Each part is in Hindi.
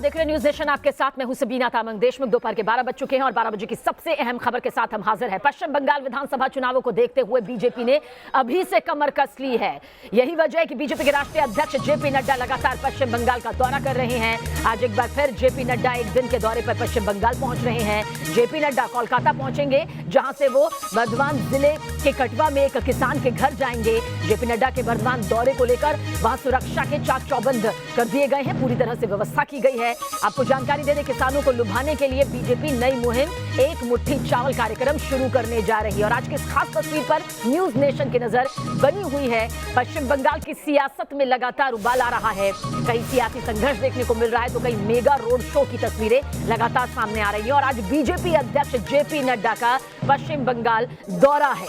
आप देख रहे हैं न्यूज नेशन, आपके साथ मैं हूं सबीना तामंग। देश में दोपहर के 12 बज चुके हैं और 12 बजे की सबसे अहम खबर के साथ हम हाजिर हैं। पश्चिम बंगाल विधानसभा चुनावों को देखते हुए बीजेपी ने अभी से कमर कस ली है। यही वजह है कि बीजेपी के राष्ट्रीय अध्यक्ष जेपी नड्डा लगातार पश्चिम बंगाल का दौरा कर रहे हैं। आज एक बार फिर जेपी नड्डा एक दिन के दौरे पर पश्चिम बंगाल पहुंच रहे हैं। जेपी नड्डा कोलकाता पहुंचेंगे, जहां से वो बर्धमान जिले के कटवा में एक किसान के घर जाएंगे। जेपी नड्डा के बर्धमान दौरे को लेकर वहां सुरक्षा के चाक चौबंद कर दिए गए हैं, पूरी तरह से व्यवस्था की गई है। आपको जानकारी दे दें, किसानों को लुभाने के लिए बीजेपी नई मुहिम एक मुट्ठी चावल कार्यक्रम शुरू करने जा रही है। और आज की इस खास तस्वीर पर न्यूज नेशन की नजर बनी हुई है। पश्चिम बंगाल की सियासत में लगातार उबाल आ रहा है। कहीं सियासी संघर्ष देखने को मिल रहा है तो कहीं मेगा रोड शो की तस्वीरें लगातार सामने आ रही है। और आज बीजेपी अध्यक्ष जेपी नड्डा का पश्चिम बंगाल दौरा है।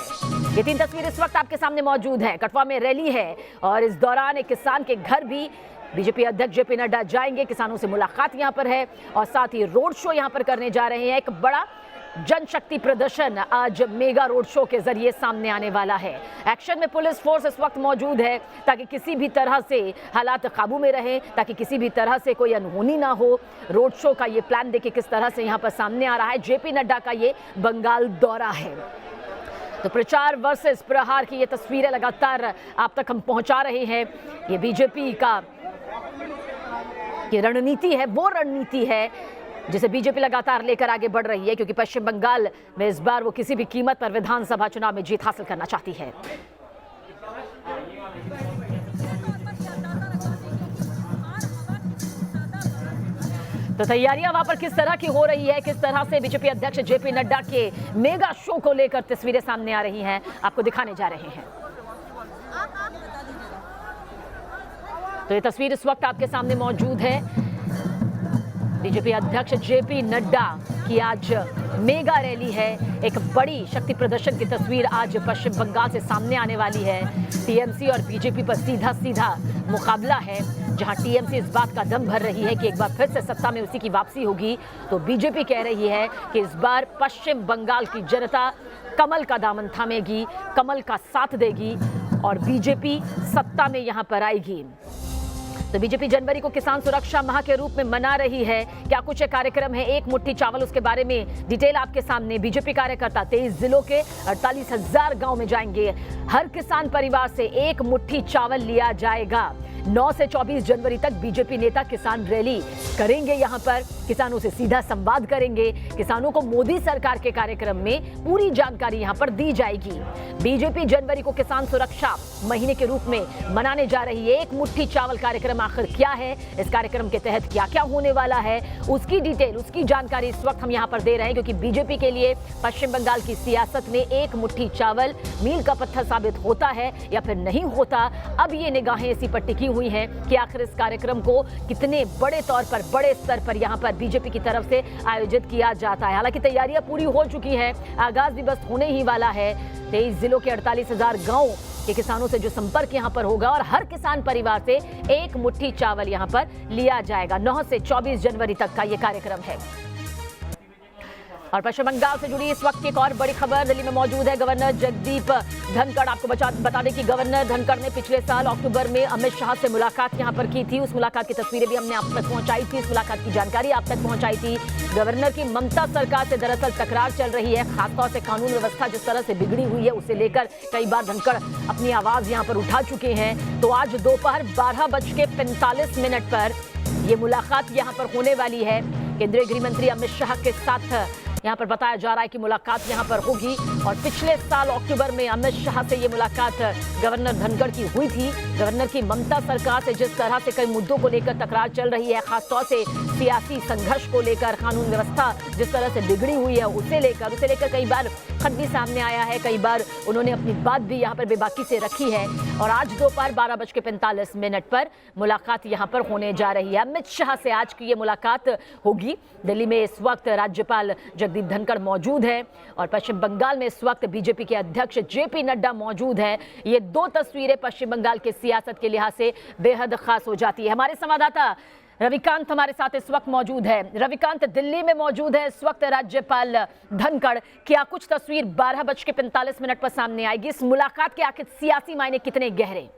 ये 3 तस्वीरें इस वक्त आपके सामने मौजूद है। कटवा में रैली है और इस दौरान एक किसान के घर भी बीजेपी अध्यक्ष जेपी नड्डा जाएंगे। किसानों से मुलाकात यहां पर है और साथ ही रोड शो यहां पर करने जा रहे हैं। एक बड़ा जनशक्ति प्रदर्शन आज मेगा रोड शो के जरिए सामने आने वाला है। एक्शन में पुलिस फोर्स इस वक्त मौजूद है ताकि किसी भी तरह से हालात काबू में रहें, ताकि किसी भी तरह से कोई अनहोनी ना हो। रोड शो का ये प्लान देखिए किस तरह से यहां पर सामने आ रहा है। जेपी नड्डा का ये बंगाल दौरा है। तो प्रचार वर्सेस प्रहार की ये तस्वीरें लगातार आप तक हम पहुंचा रहे हैं। ये बीजेपी का ये रणनीति है, वो रणनीति है जिसे बीजेपी लगातार लेकर आगे बढ़ रही है, क्योंकि पश्चिम बंगाल में इस बार वो किसी भी कीमत पर विधानसभा चुनाव में जीत हासिल करना चाहती है। तो तैयारियां वहां पर किस तरह की हो रही है, किस तरह से बीजेपी अध्यक्ष जेपी नड्डा के मेगा शो को लेकर तस्वीरें सामने आ रही हैं, आपको दिखाने जा रहे हैं। तो ये तस्वीर इस वक्त आपके सामने मौजूद है। बीजेपी अध्यक्ष जेपी नड्डा की आज मेगा रैली है। एक बड़ी शक्ति प्रदर्शन की तस्वीर आज पश्चिम बंगाल से सामने आने वाली है। टीएमसी और बीजेपी पर सीधा सीधा मुकाबला है, जहां टीएमसी इस बात का दम भर रही है कि एक बार फिर से सत्ता में उसी की वापसी होगी, तो बीजेपी कह रही है कि इस बार पश्चिम बंगाल की जनता कमल का दामन थामेगी, कमल का साथ देगी और बीजेपी सत्ता में यहां पर आएगी। तो बीजेपी जनवरी को किसान सुरक्षा माह के रूप में मना रही है। क्या कुछ कार्यक्रम है, एक मुट्ठी चावल, उसके बारे में डिटेल आपके सामने। बीजेपी कार्यकर्ता 23 जिलों के 48,000 गांव में जाएंगे। हर किसान परिवार से एक मुट्ठी चावल लिया जाएगा। 9 से 24 जनवरी तक बीजेपी नेता किसान रैली करेंगे, यहां पर किसानों से सीधा संवाद करेंगे। किसानों को मोदी सरकार के कार्यक्रम में पूरी जानकारी यहां पर दी जाएगी। बीजेपी जनवरी को किसान सुरक्षा महीने के रूप में मनाने जा रही है। एक मुट्ठी चावल कार्यक्रम आखिर क्या है, इस कार्यक्रम के तहत क्या क्या होने वाला है, उसकी डिटेल, उसकी जानकारी इस वक्त हम यहां पर दे रहे हैं, क्योंकि बीजेपी के लिए पश्चिम बंगाल की सियासत में एक मुट्ठी चावल मील का पत्थर साबित होता है या फिर नहीं होता। अब ये निगाहें इसी पर टिकी हुई हैं कि आखिर इस कार्यक्रम को कितने बड़े तौर पर, बड़े स्तर पर यहां पर बीजेपी की तरफ से आयोजित किया जाता है। हालांकि तैयारियां पूरी हो चुकी हैं, आगाज भी बस होने ही वाला है। 23 जिलों के 48,000 गांव के किसानों से जो संपर्क यहां पर होगा और हर किसान परिवार से एक मुट्ठी चावल यहां पर लिया जाएगा। 9 से 24 जनवरी तक का यह कार्यक्रम है। और पश्चिम बंगाल से जुड़ी इस वक्त की एक और बड़ी खबर दिल्ली में मौजूद है। गवर्नर जगदीप धनखड़, आपको बता दें कि गवर्नर धनखड़ ने पिछले साल अक्टूबर में अमित शाह से मुलाकात यहां पर की थी। उस मुलाकात की तस्वीरें भी हमने आप तक पहुंचाई थी, इस मुलाकात की जानकारी आप तक पहुंचाई थी। गवर्नर की ममता सरकार से दरअसल तकरार चल रही है, खासतौर से कानून व्यवस्था जिस तरह से बिगड़ी हुई है उसे लेकर कई बार धनखड़ अपनी आवाज यहां पर उठा चुके हैं। तो आज दोपहर 12:45 पर यह मुलाकात यहां पर होने वाली है। केंद्रीय गृह मंत्री अमित शाह के साथ यहां पर बताया जा रहा है कि मुलाकात यहां पर होगी। और पिछले साल अक्टूबर में अमित शाह से ये मुलाकात गवर्नर धनखड़ की हुई थी। गवर्नर की ममता सरकार से जिस तरह से कई मुद्दों को लेकर तकरार चल रही है, खासतौर से सियासी संघर्ष को लेकर, कानून व्यवस्था जिस तरह से बिगड़ी हुई है उसे लेकर कई बार खत भी सामने आया है, कई बार उन्होंने अपनी बात भी यहाँ पर बेबाकी से रखी है। और आज दोपहर 12:45 पर मुलाकात यहाँ पर होने जा रही है। अमित शाह से आज की ये मुलाकात होगी। दिल्ली में इस वक्त राज्यपाल जगदीप धनखड़ मौजूद है और पश्चिम बंगाल में इस वक्त बीजेपी के अध्यक्ष जेपी नड्डा मौजूद है। ये 2 तस्वीरें पश्चिम बंगाल के सियासत के लिहाज से बेहद खास हो जाती है। हमारे संवाददाता रविकांत हमारे साथ इस वक्त मौजूद है। रविकांत, दिल्ली में मौजूद है इस वक्त राज्यपाल धनखड़, क्या कुछ तस्वीर 12:45 पर सामने आएगी? इस मुलाकात के आखिर सियासी मायने कितने गहरे?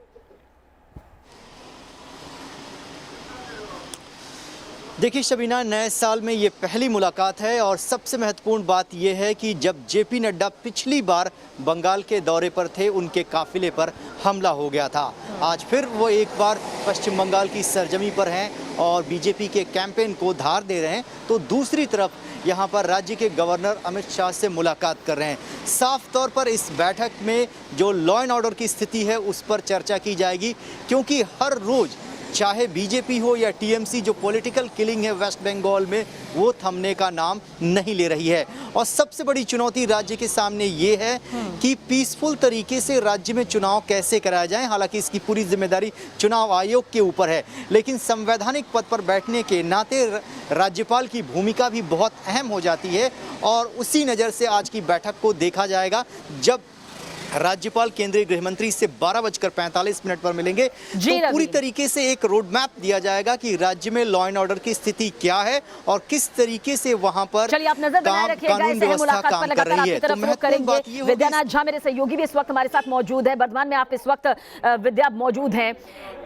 देखिए शबीना, नए साल में ये पहली मुलाकात है और सबसे महत्वपूर्ण बात ये है कि जब जेपी नड्डा पिछली बार बंगाल के दौरे पर थे, उनके काफिले पर हमला हो गया था। आज फिर वो एक बार पश्चिम बंगाल की सरजमी पर हैं और बीजेपी के कैंपेन को धार दे रहे हैं, तो दूसरी तरफ यहाँ पर राज्य के गवर्नर अमित शाह से मुलाकात कर रहे हैं। साफ तौर पर इस बैठक में जो लॉ एंड ऑर्डर की स्थिति है उस पर चर्चा की जाएगी, क्योंकि हर रोज़ चाहे बीजेपी हो या टीएमसी, जो पॉलिटिकल किलिंग है वेस्ट बंगाल में, वो थमने का नाम नहीं ले रही है। और सबसे बड़ी चुनौती राज्य के सामने ये है कि पीसफुल तरीके से राज्य में चुनाव कैसे कराया जाए। हालांकि इसकी पूरी जिम्मेदारी चुनाव आयोग के ऊपर है, लेकिन संवैधानिक पद पर बैठने के नाते राज्यपाल की भूमिका भी बहुत अहम हो जाती है। और उसी नज़र से आज की बैठक को देखा जाएगा, जब राज्यपाल केंद्रीय गृह मंत्री से 12:45 पर मिलेंगे तो पूरी तरीके से एक रोड मैप दिया जाएगा कि राज्य में लॉ एंड ऑर्डर की स्थिति क्या है और किस तरीके से वहां पर कानून व्यवस्था काम कर रही है। तो महत्वपूर्ण बात ये होगी। विद्यानाथ झा मेरे सहयोगी भी इस वक्त हमारे साथ मौजूद है। वर्धमान में आप इस वक्त विद्या मौजूद हैं।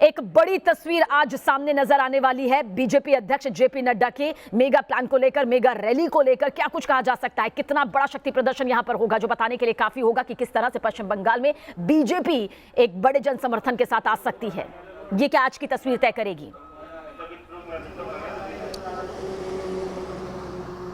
एक बड़ी तस्वीर आज सामने नजर आने वाली है बीजेपी अध्यक्ष जेपी नड्डा के मेगा प्लान को लेकर, मेगा रैली को लेकर। क्या कुछ कहा जा सकता है, कितना बड़ा शक्ति प्रदर्शन यहां पर होगा, जो बताने के लिए काफी होगा कि किस तरह से पश्चिम बंगाल में बीजेपी एक बड़े जन समर्थन के साथ आ सकती है। ये क्या आज की तस्वीर तय करेगी?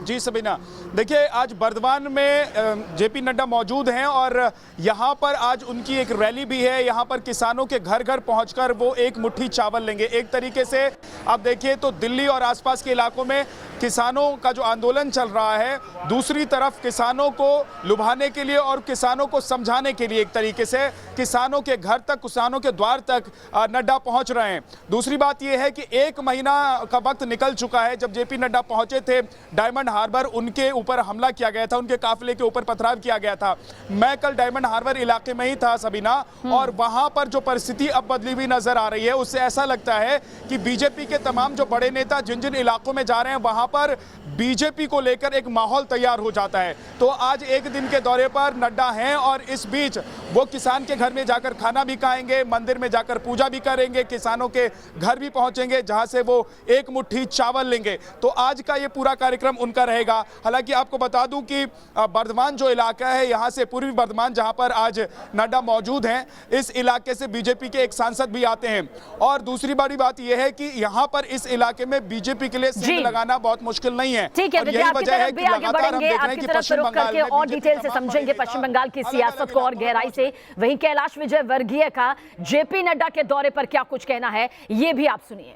जी सबीना, देखिए आज बर्दवान में जेपी नड्डा मौजूद हैं और यहाँ पर आज उनकी एक रैली भी है। यहाँ पर किसानों के घर घर पहुंचकर वो एक मुट्ठी चावल लेंगे। एक तरीके से आप देखिए तो दिल्ली और आसपास के इलाकों में किसानों का जो आंदोलन चल रहा है, दूसरी तरफ किसानों को लुभाने के लिए और किसानों को समझाने के लिए एक तरीके से किसानों के घर तक, किसानों के द्वार तक नड्डा पहुंच रहे हैं। दूसरी बात यह है कि 1 महीना का वक्त निकल चुका है जब जेपी नड्डा पहुंचे थे डायमंड हार्बर, उनके ऊपर हमला किया गया था, उनके काफिले के ऊपर पथराव किया गया था। मैं कल डायमंड हार्बर इलाके में ही था सबीना, और वहां पर जो परिस्थिति अब बदली हुई नजर आ रही है, उससे ऐसा लगता है कि बीजेपी के तमाम जो बड़े नेता जिन जिन इलाकों में जा रहे हैं वहां पर बीजेपी को लेकर एक माहौल तैयार हो जाता है। तो आज एक दिन के दौरे पर नड्डा हैं और इस बीच वो किसान के घर में जाकर खाना भी खाएंगे, मंदिर में जाकर पूजा भी करेंगे, किसानों के घर भी पहुंचेंगे जहां से वो एक मुट्ठी चावल लेंगे। तो आज का ये पूरा कार्यक्रम उनका रहेगा। हालांकि आपको बता दूं कि बर्धमान जो इलाका है, यहां से पूर्वी बर्धमान जहां पर आज नड्डा मौजूद हैं, इस इलाके से बीजेपी के एक सांसद भी आते हैं। और दूसरी बड़ी बात यह है कि यहां पर इस इलाके में बीजेपी के लिए सीट लगाना बहुत मुश्किल नहीं है। ठीक है, यही वजह है कि लगातार हम देख रहे हैं कि पश्चिम बंगाल में और डिटेल से समझेंगे पश्चिम बंगाल की सियासत को और गहराई से। वहीं कैलाश विजयवर्गीय का जेपी नड्डा के दौरे पर क्या कुछ कहना है, ये भी आप सुनिए।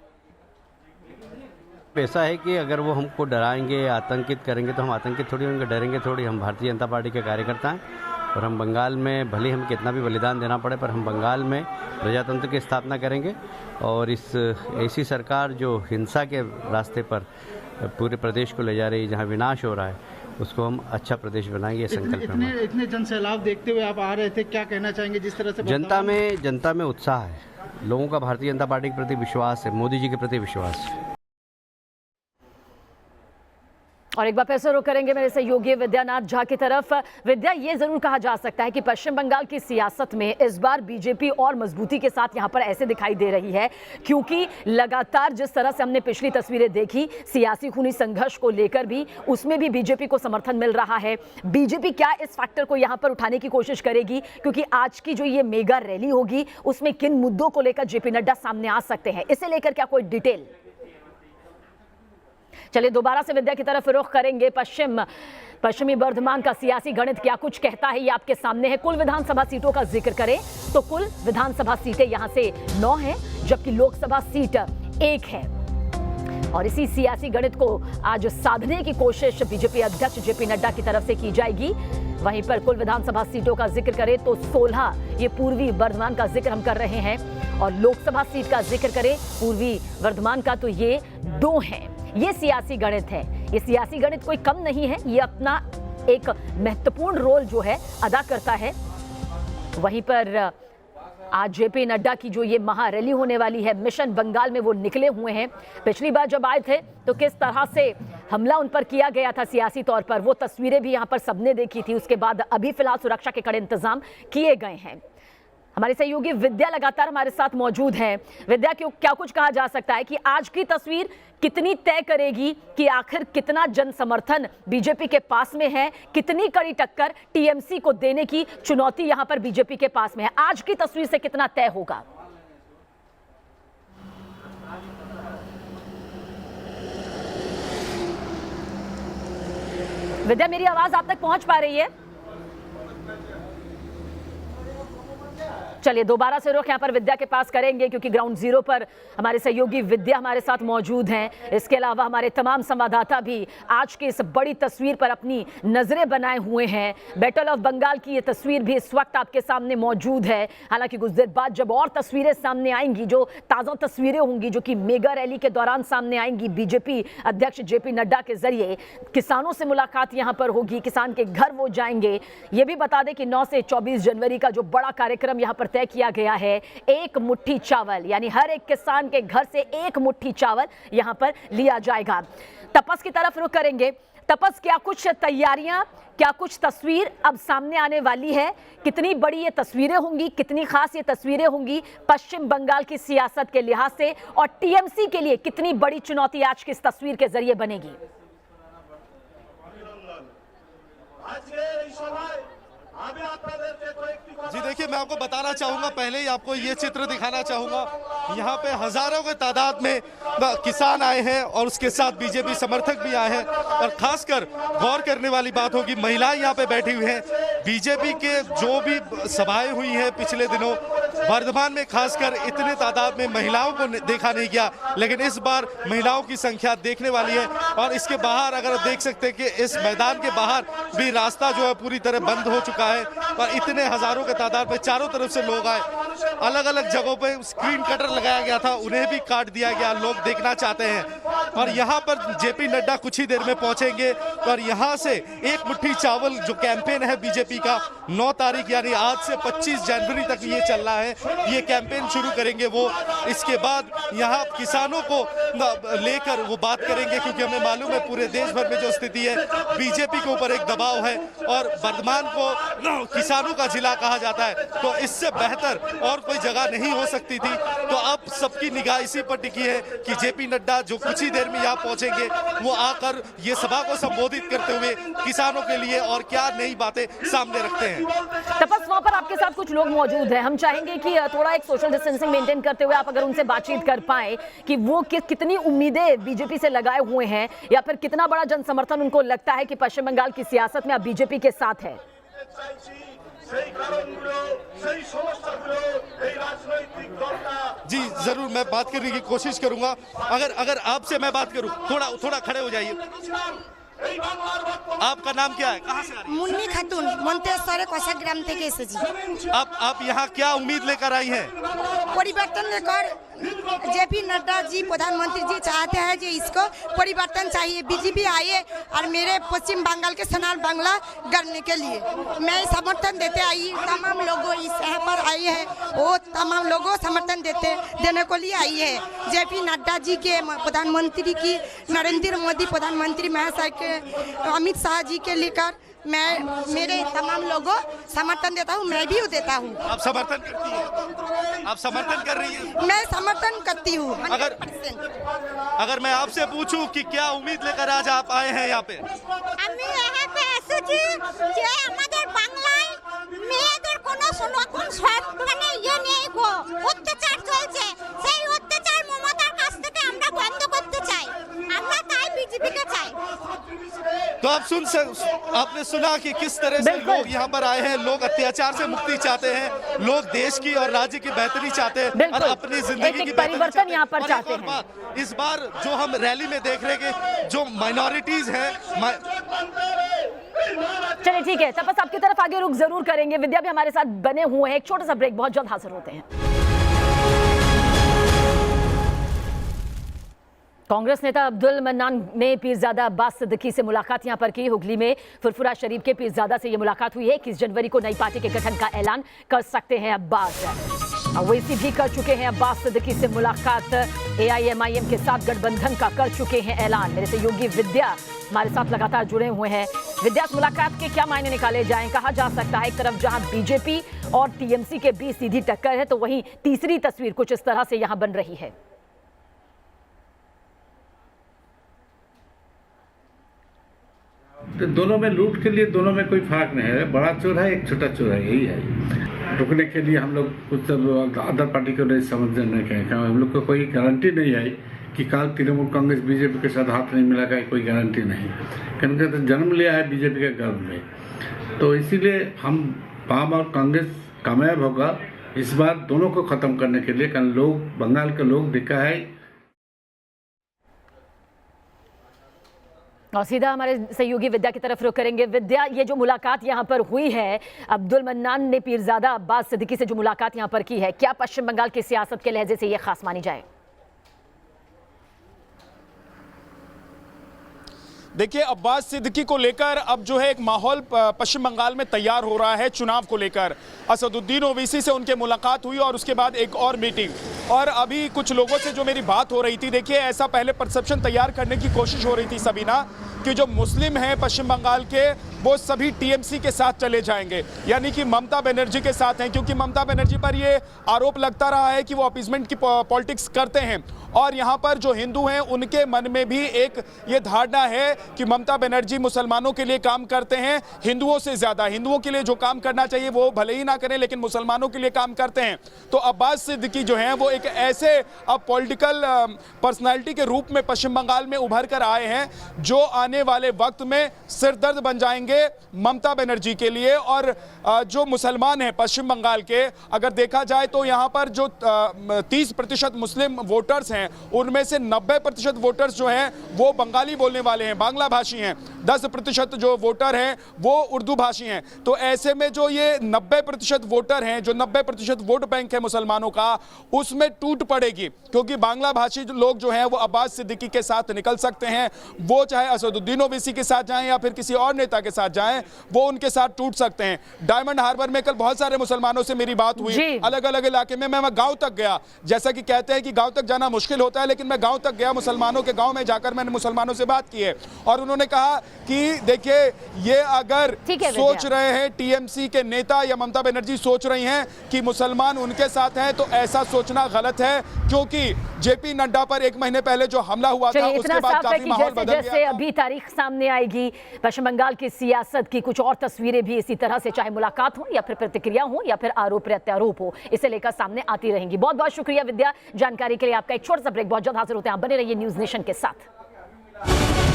ऐसा है कि अगर वो हमको डराएंगे, आतंकित करेंगे, तो हम आतंकित थोड़ी होंगे, डरेंगे थोड़ी। हम भारतीय जनता पार्टी के कार्यकर्ता हैं और हम बंगाल में भले हम कितना भी बलिदान देना पड़े, पर हम बंगाल में प्रजातंत्र की स्थापना करेंगे। और इस ऐसी सरकार जो हिंसा के रास्ते पर पूरे प्रदेश को ले जा रही है, जहाँ विनाश हो रहा है, उसको हम अच्छा प्रदेश बनाएंगे। ये संकल्प है। इतने जन सैलाब देखते हुए आप आ रहे थे, क्या कहना चाहेंगे जिस तरह से जनता में उत्साह है, लोगों का भारतीय जनता पार्टी के प्रति विश्वास है, मोदी जी के प्रति विश्वास है। और एक बार फिर से रुख करेंगे मेरे सहयोगी विद्यानाथ झा की तरफ। विद्या, ये जरूर कहा जा सकता है कि पश्चिम बंगाल की सियासत में इस बार बीजेपी और मजबूती के साथ यहां पर ऐसे दिखाई दे रही है, क्योंकि लगातार जिस तरह से हमने पिछली तस्वीरें देखी सियासी खूनी संघर्ष को लेकर भी, उसमें भी बीजेपी को समर्थन मिल रहा है। बीजेपी क्या इस फैक्टर को यहां पर उठाने की कोशिश करेगी, क्योंकि आज की जो ये मेगा रैली होगी उसमें किन मुद्दों को लेकर जेपी नड्डा सामने आ सकते हैं, इसे लेकर क्या कोई डिटेल? चलिए दोबारा से विद्या की तरफ रुख करेंगे। पश्चिमी बर्धमान का सियासी गणित क्या कुछ कहता है, ये आपके सामने है। कुल विधानसभा सीटों का जिक्र करें तो कुल विधानसभा सीटें यहां से 9 हैं, जबकि लोकसभा सीट 1 है। और इसी सियासी गणित को आज साधने की कोशिश बीजेपी अध्यक्ष जेपी नड्डा की तरफ से की जाएगी। वहीं पर कुल विधानसभा सीटों का जिक्र करें तो 16, ये पूर्वी बर्धमान का जिक्र हम कर रहे हैं। और लोकसभा सीट का जिक्र करें पूर्वी बर्धमान का तो ये 2 हैं। ये सियासी गणित है। ये सियासी गणित कोई कम नहीं है, ये अपना एक महत्वपूर्ण रोल जो है अदा करता है। वहीं पर आज जेपी नड्डा की जो ये महारैली होने वाली है मिशन बंगाल में, वो निकले हुए हैं। पिछली बार जब आए थे तो किस तरह से हमला उन पर किया गया था सियासी तौर पर, वो तस्वीरें भी यहाँ पर सबने देखी थी। उसके बाद अभी फिलहाल सुरक्षा के कड़े इंतजाम किए गए हैं। हमारे सहयोगी विद्या लगातार हमारे साथ मौजूद है। विद्या, क्या कुछ कहा जा सकता है कि आज की तस्वीर कितनी तय करेगी कि आखिर कितना जन समर्थन बीजेपी के पास में है, कितनी कड़ी टक्कर टीएमसी को देने की चुनौती यहां पर बीजेपी के पास में है। आज की तस्वीर से कितना तय होगा। विद्या, मेरी आवाज आप तक पहुंच पा रही है? चलिए दोबारा से रुख यहाँ पर विद्या के पास करेंगे, क्योंकि ग्राउंड जीरो पर हमारे सहयोगी विद्या हमारे साथ मौजूद हैं। इसके अलावा हमारे तमाम संवाददाता भी आज की इस बड़ी तस्वीर पर अपनी नजरें बनाए हुए हैं। बैटल ऑफ बंगाल की ये तस्वीर भी इस वक्त आपके सामने मौजूद है। हालांकि कुछ देर बाद जब और तस्वीरें सामने आएंगी, जो ताज़ा तस्वीरें होंगी, जो कि मेगा रैली के दौरान सामने आएंगी, बीजेपी अध्यक्ष जेपी नड्डा के जरिए किसानों से मुलाकात यहाँ पर होगी, किसान के घर वो जाएंगे। ये भी बता दें कि 9 से 24 जनवरी का जो बड़ा कार्यक्रम यहाँ पर तय किया गया है, एक मुट्ठी चावल, यानी हर एक किसान के घर से एक मुट्ठी चावल यहां पर लिया जाएगा। तपस की तरफ रुख करेंगे। तपस, क्या कुछ तैयारियां, क्या कुछ तस्वीर अब सामने आने वाली है? कितनी बड़ी ये तस्वीरें होंगी, कितनी खास ये तस्वीरें होंगी पश्चिम बंगाल की सियासत के लिहाज से, और टीएमसी के लिए कितनी बड़ी चुनौती आज की इस तस्वीर के जरिए बनेगी? जी देखिए, मैं आपको बताना चाहूंगा, पहले ही आपको ये चित्र दिखाना चाहूंगा। यहाँ पे हजारों के तादाद में किसान आए हैं और उसके साथ बीजेपी समर्थक भी आए हैं। और खासकर गौर करने वाली बात होगी, महिलाएं यहाँ पे बैठी हुई हैं। बीजेपी के जो भी सभाएं हुई हैं पिछले दिनों, वर्धमान में खासकर इतने तादाद में महिलाओं को देखा नहीं गया, लेकिन इस बार महिलाओं की संख्या देखने वाली है। और इसके बाहर अगर आप देख सकते हैं कि इस मैदान के बाहर भी रास्ता जो है पूरी तरह बंद हो चुका है, और इतने हजारों के तादाद में चारों तरफ से लोग आए। अलग अलग जगहों पे स्क्रीन कटर लगाया गया था, उन्हें भी काट दिया गया, लोग देखना चाहते हैं। और यहाँ पर जेपी नड्डा कुछ ही देर में पहुंचेंगे और यहाँ से एक मुट्ठी चावल जो कैंपेन है बीजेपी का, 9 तारीख यानी आज से 25 जनवरी तक ये चल रहा है, ये कैंपेन शुरू करेंगे वो। इसके बाद यहाँ किसानों को लेकर वो बात करेंगे, क्योंकि हमें मालूम है पूरे देश भर में जो स्थिति है, बीजेपी के ऊपर एक दबाव है और वर्धमान को किसानों का जिला कहा जाता है, तो इससे बेहतर और कोई जगह नहीं हो सकती थी। तो अब सबकी निगाह इसी पर टिकी है कि जेपी नड्डा जो कुछ ही देर में यहाँ पहुंचेंगे, वो आकर ये सभा को संबोधित करते हुए किसानों के लिए और क्या नई बातें सामने रखते हैं। तपस, वहां पर आपके साथ कुछ लोग मौजूद हैं, हम चाहेंगे कि थोड़ा एक सोशल डिस्टेंसिंग मेंटेन करते हुए आप अगर उनसे बातचीत कर पाए कि वो कितनी उम्मीदें बीजेपी से लगाए हुए हैं, या फिर कितना बड़ा जन समर्थन उनको लगता है कि पश्चिम बंगाल की सियासत में अब बीजेपी के साथ है। जी जरूर, मैं बात करने की कोशिश करूंगा। अगर आपसे मैं बात करूं, थोड़ा खड़े हो जाइए। आपका नाम क्या है, कहाँ से आ रही है? मुन्नी खातून, मंतेश्वर कोसा ग्राम থেকে এসেছি। आप यहाँ क्या उम्मीद लेकर आई हैं? परिवर्तन लेकर जेपी नड्डा जी प्रधानमंत्री जी चाहते हैं कि इसको परिवर्तन चाहिए, बीजेपी आइए और मेरे पश्चिम बंगाल के सोनार बांग्ला करने के लिए मैं समर्थन देते आई। तमाम लोगों इस यहाँ पर आई है, वो तमाम लोगों समर्थन देने को लिए आई है। जेपी नड्डा जी के प्रधानमंत्री की, नरेंद्र मोदी प्रधानमंत्री महाशय के, अमित शाह जी के लेकर मैं मेरे तमाम लोगों समर्थन देता हूँ, मैं भी देता हूँ। आप समर्थन करती हैं? आप समर्थन कर रही हैं? मैं समर्थन करती हूँ। अगर मैं आपसे पूछूं कि क्या उम्मीद लेकर आज आप आए हैं यहाँ पे? আমি এখানে এসেছি যে আমাদের বাংলায় মেয়েদের কোনো সুরক্ষণ মানে ইয়ে নেই গো, অত্যাচার চলছে, সেই অত্যাচার মমতার কাছ থেকে আমরা বন্ধ করতে চাই, আমরা তাই বিজেপিকে চাই। तो आप आपने सुना कि किस तरह से लोग यहाँ पर आए हैं। लोग अत्याचार से मुक्ति चाहते हैं, लोग देश की और राज्य की बेहतरी चाहते हैं और अपनी जिंदगी की परिवर्तन यहाँ पर चाहते हैं। इस बार जो हम रैली में देख रहे हैं कि जो माइनॉरिटीज हैं। चलिए ठीक है, तपस आपकी तरफ आगे रुख जरूर करेंगे। विद्या भी हमारे साथ बने हुए हैं। एक छोटा सा ब्रेक, बहुत जल्द हाजिर होते हैं। कांग्रेस नेता अब्दुल मन्नान ने पीरजादा अब्बास सिद्दीकी से मुलाकात यहां पर की। हुगली में फुरफुरा शरीफ के पीरजादा से यह मुलाकात हुई है। 21 जनवरी को नई पार्टी के गठन का ऐलान कर सकते हैं अब्बास। ओवैसी भी कर चुके हैं अब्बास सिद्दीकी से मुलाकात। AIMIM के साथ गठबंधन का कर चुके हैं ऐलान। मेरे सहयोगी विद्या हमारे साथ लगातार जुड़े हुए हैं। विद्या, मुलाकात के क्या मायने निकाले जाएं? कहा जा सकता है एक तरफ जहां बीजेपी और TMC के बीच सीधी टक्कर है, तो वहीं तीसरी तस्वीर कुछ इस तरह से यहां बन रही है। तो दोनों में लूट के लिए दोनों में कोई फर्क नहीं है, बड़ा चोर है एक छोटा चोर है, यही है। रुकने के लिए हम लोग कुछ अदर पार्टी को नहीं समझने के, हम लोग को कोई गारंटी नहीं है कि कल तृणमूल कांग्रेस बीजेपी के साथ हाथ नहीं मिलाएगा, कोई गारंटी नहीं, क्योंकि तो जन्म लिया है बीजेपी के गर्भ में। तो इसीलिए हम वाम और कांग्रेस कामयाब होगा इस बार दोनों को खत्म करने के लिए, कारण लोग बंगाल के लोग दिखा है। और सीधा हमारे सहयोगी विद्या की तरफ रुख करेंगे। विद्या, ये जो मुलाकात यहाँ पर हुई है, अब्दुल मन्नान ने पीरजादा अब्बास सिद्दीकी से जो मुलाकात यहाँ पर की है, क्या पश्चिम बंगाल की सियासत के लहजे से ये खास मानी जाए? देखिए, अब्बास सिद्दीकी को लेकर अब जो है एक माहौल पश्चिम बंगाल में तैयार हो रहा है चुनाव को लेकर। असदुद्दीन ओवैसी से उनके मुलाकात हुई और उसके बाद एक और मीटिंग, और अभी कुछ लोगों से जो मेरी बात हो रही थी, देखिए ऐसा पहले परसेप्शन तैयार करने की कोशिश हो रही थी सबीना कि जो मुस्लिम हैं पश्चिम बंगाल के वो सभी टीएमसी के साथ चले जाएंगे, यानी कि ममता बनर्जी के साथ हैं, क्योंकि ममता बनर्जी पर ये आरोप लगता रहा है कि वो अपीजमेंट की पॉलिटिक्स करते हैं। और यहाँ पर जो हिंदू हैं उनके मन में भी एक ये धारणा है कि ममता बनर्जी मुसलमानों के लिए काम करते हैं हिंदुओं से ज़्यादा, हिंदुओं के लिए जो काम करना चाहिए वो भले ही ना करें लेकिन मुसलमानों के लिए काम करते हैं। तो अब्बास सिद्दीकी जो हैं वो एक ऐसे अब पॉलिटिकल पर्सनैलिटी के रूप में पश्चिम बंगाल में उभर कर आए हैं जो आने वाले वक्त में सिरदर्द बन जाएंगे ममता बनर्जी के लिए। और जो मुसलमान हैं पश्चिम बंगाल के, अगर देखा जाए तो यहाँ पर जो 30% मुस्लिम वोटर्स हैं उनमें से 90% वोटर्स जो हैं वो बंगाली बोलने वाले हैं, बांग्ला भाषी हैं। 10% जो वोटर हैं वो उर्दू भाषी हैं। तो ऐसे में जो ये 90% वोटर हैं, जो 90% वोट बैंक है मुसलमानों का, उसमें टूट पड़ेगी, क्योंकि बांग्ला भाषी लोग जो हैं वो अब्बास सिद्दीकी के साथ निकल सकते हैं। वो चाहे असदुद्दीन ओवैसी के साथ जाएं या फिर किसी और नेता के साथ जाएं, वो उनके साथ टूट सकते हैं। डायमंड हार्बर में कल बहुत सारे मुसलमानों से मेरी बात हुई, अलग अलग इलाके में। मैं गांव तक गया, जैसा कि कहते हैं कि गांव तक जाना मुश्किल होता है, लेकिन मैं गांव तक गया, मुसलमानों के गांव में जाकर मैंने मुसलमानों से बात की है और उन्होंने कहा कि देखिए ये अगर सोच रहे हैं टीएमसी के नेता या ममता बनर्जी सोच रही हैं कि मुसलमान उनके साथ हैं, तो ऐसा सोचना गलत है, क्योंकि जेपी नड्डा पर 1 महीने पहले जो हमला हुआ था उसके बाद काफी माहौल बदल गया। जैसे अभी तारीख सामने आएगी, पश्चिम बंगाल की सियासत की कुछ और तस्वीरें भी इसी तरह से, चाहे मुलाकात हो या फिर प्रतिक्रिया हो या फिर आरोप प्रत्यारोप हो, इसे लेकर सामने आती रहेंगी। बहुत बहुत शुक्रिया विद्या जानकारी के लिए आपका। एक छोटा सा ब्रेक, बहुत जल्द हाजिर होते हैं, आप बने रहिए न्यूज़ नेशन के साथ।